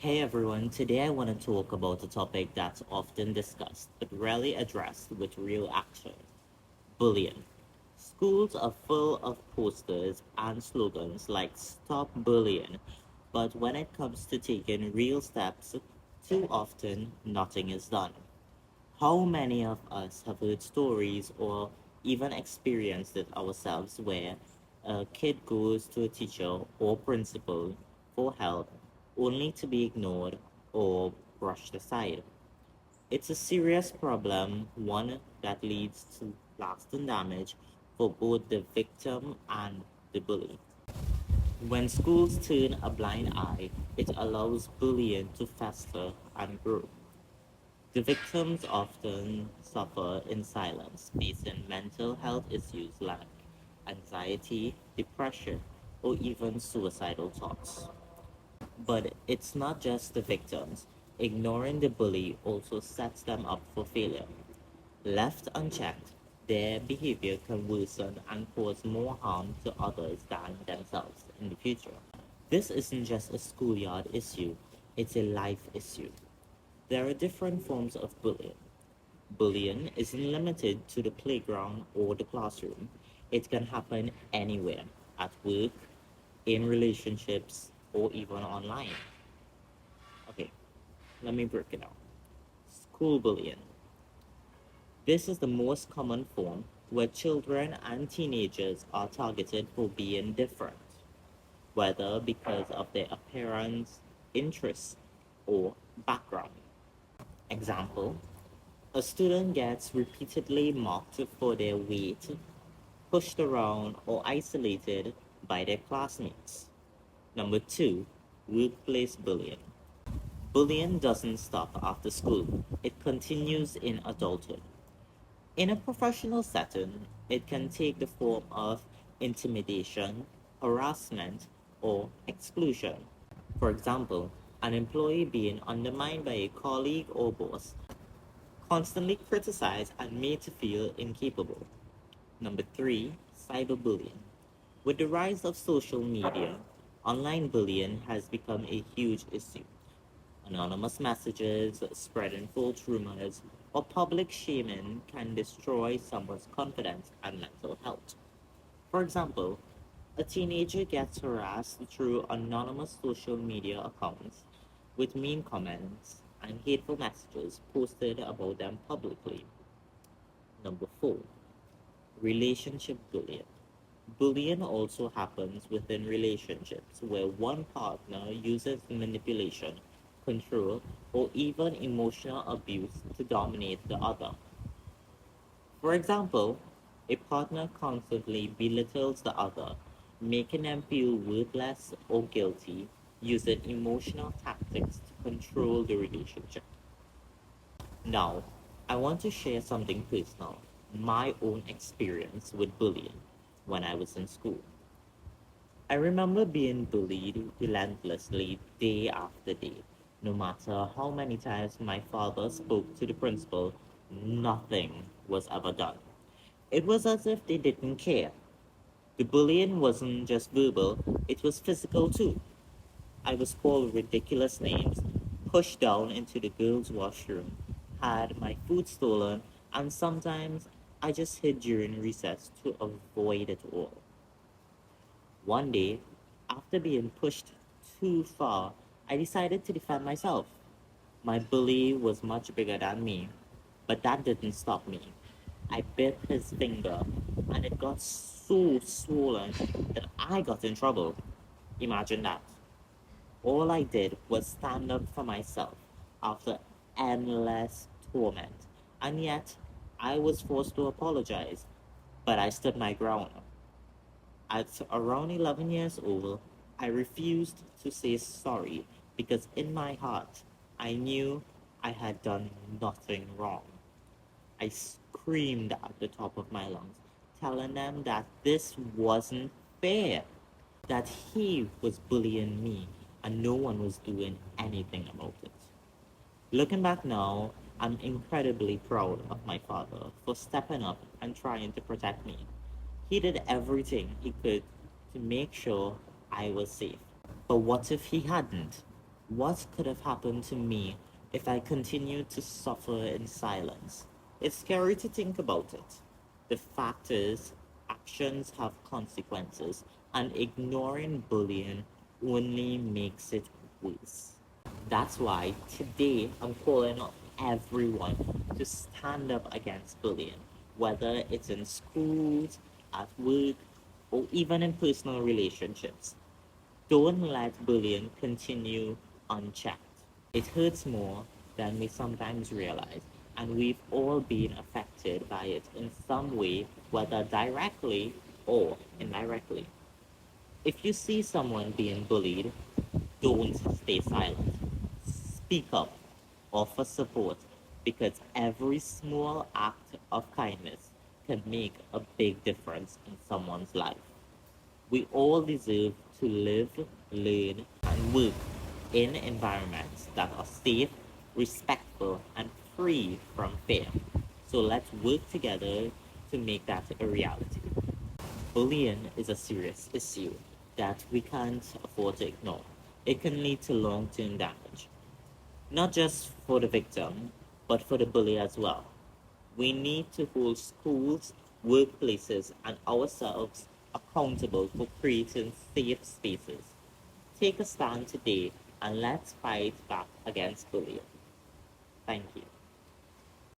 Hey everyone, today I want to talk about a topic that's often discussed but rarely addressed with real action: bullying. Schools are full of posters and slogans like "Stop Bullying," but when it comes to taking real steps, too often nothing is done. How many of us have heard stories or even experienced it ourselves where a kid goes to a teacher or principal for help only to be ignored or brushed aside? It's a serious problem, one that leads to lasting damage for both the victim and the bully. When schools turn a blind eye, it allows bullying to fester and grow. The victims often suffer in silence, facing mental health issues like anxiety, depression, or even suicidal thoughts. But it's not just the victims. Ignoring the bully also sets them up for failure. Left unchecked, their behavior can worsen and cause more harm to others than themselves in the future. This isn't just a schoolyard issue, it's a life issue. There are different forms of bullying. Bullying isn't limited to the playground or the classroom. It can happen anywhere, at work, in relationships, or even online. Okay, let me break it down. School bullying. This is the most common form where children and teenagers are targeted for being different, whether because of their appearance, interests, or background. Example: a student gets repeatedly mocked for their weight, pushed around, or isolated by their classmates. Number two, workplace bullying. Bullying doesn't stop after school, it continues in adulthood. In a professional setting, it can take the form of intimidation, harassment, or exclusion. For example, an employee being undermined by a colleague or boss, constantly criticized and made to feel incapable. Number three, cyberbullying. With the rise of social media, online bullying has become a huge issue. Anonymous messages, spreading false rumors, or public shaming can destroy someone's confidence and mental health. For example, a teenager gets harassed through anonymous social media accounts with mean comments and hateful messages posted about them publicly. Number four, relationship bullying. Bullying also happens within relationships where one partner uses manipulation, control, or even emotional abuse to dominate the other. For example, a partner constantly belittles the other, making them feel worthless or guilty, using emotional tactics to control the relationship. Now, I want to share something personal, my own experience with bullying when I was in school. I remember being bullied relentlessly day after day. No matter how many times my father spoke to the principal, nothing was ever done. It was as if they didn't care. The bullying wasn't just verbal, it was physical too. I was called ridiculous names, pushed down into the girls' washroom, had my food stolen, and sometimes I just hid during recess to avoid it all. One day, after being pushed too far, I decided to defend myself. My bully was much bigger than me, but that didn't stop me. I bit his finger, and it got so swollen that I got in trouble. Imagine that. All I did was stand up for myself after endless torment, and yet I was forced to apologize, but I stood my ground. At around 11 years old, I refused to say sorry because in my heart, I knew I had done nothing wrong. I screamed at the top of my lungs, telling them that this wasn't fair, that he was bullying me and no one was doing anything about it. Looking back now, I'm incredibly proud of my father for stepping up and trying to protect me. He did everything he could to make sure I was safe. But what if he hadn't? What could have happened to me if I continued to suffer in silence? It's scary to think about it. The fact is, actions have consequences, and ignoring bullying only makes it worse. That's why today I'm calling on everyone to stand up against bullying, whether it's in schools, at work, or even in personal relationships. Don't let bullying continue unchecked. It hurts more than we sometimes realize, and we've all been affected by it in some way, whether directly or indirectly. If you see someone being bullied, don't stay silent. Speak up, offer support, because every small act of kindness can make a big difference in someone's life. We all deserve to live, learn, and work in environments that are safe, respectful, and free from fear. So let's work together to make that a reality. Bullying is a serious issue that we can't afford to ignore. It can lead to long term damage, not just for the victim, but for the bully as well. We need to hold schools, workplaces, and ourselves accountable for creating safe spaces. Take a stand today and let's fight back against bullying. Thank you.